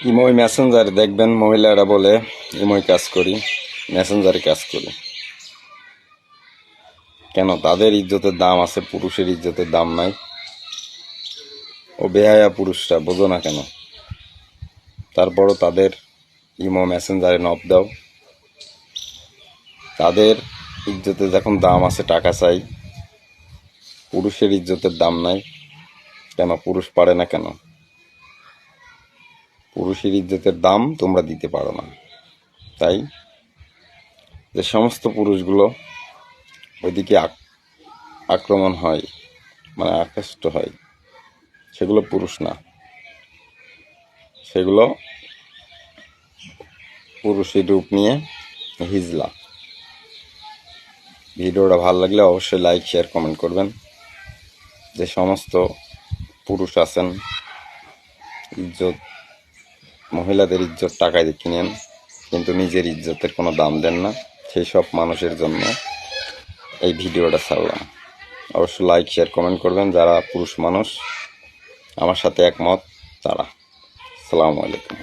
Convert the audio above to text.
ইমোই মেসেঞ্জারে দেখবেন মহিলারা বলে ইমোই কাজ করি, মেসেঞ্জারে কাজ করি। কেন? তাদের ইজ্জতের দাম আছে, পুরুষের ইজ্জতের দাম নাই। ও বেহায়া পুরুষরা বোঝো না কেন? তারপরও তাদের ইমো মেসেঞ্জারে নক দাও। তাদের ইজ্জতের যখন দাম আছে, টাকা চাই। পুরুষের ইজ্জতের দাম নাই কেন? পুরুষ পারে না কেন? পুরুষের ইজ্জতের দাম তোমরা দিতে পারো না। তাই যে সমস্ত পুরুষগুলো ওইদিকে আক্রমণ হয়, মানে আকৃষ্ট হয়, সেগুলো পুরুষ না, সেগুলো পুরুষের রূপ নিয়ে হিজলা। ভিডিওটা ভালো লাগলে অবশ্যই লাইক, শেয়ার, কমেন্ট করবেন। যে সমস্ত পুরুষ আছেন ইজ্জত, মহিলাদের ইজ্জত টাকায় দিয়ে কিনেন কিন্তু নিজের ইজ্জতের কোনো দাম দেন না, সেই সব মানুষের জন্য এই ভিডিওটা ছাড়লাম। অবশ্যই লাইক, শেয়ার, কমেন্ট করবেন যারা পুরুষ মানুষ আমার সাথে একমত তারা। আসসালামু আলাইকুম।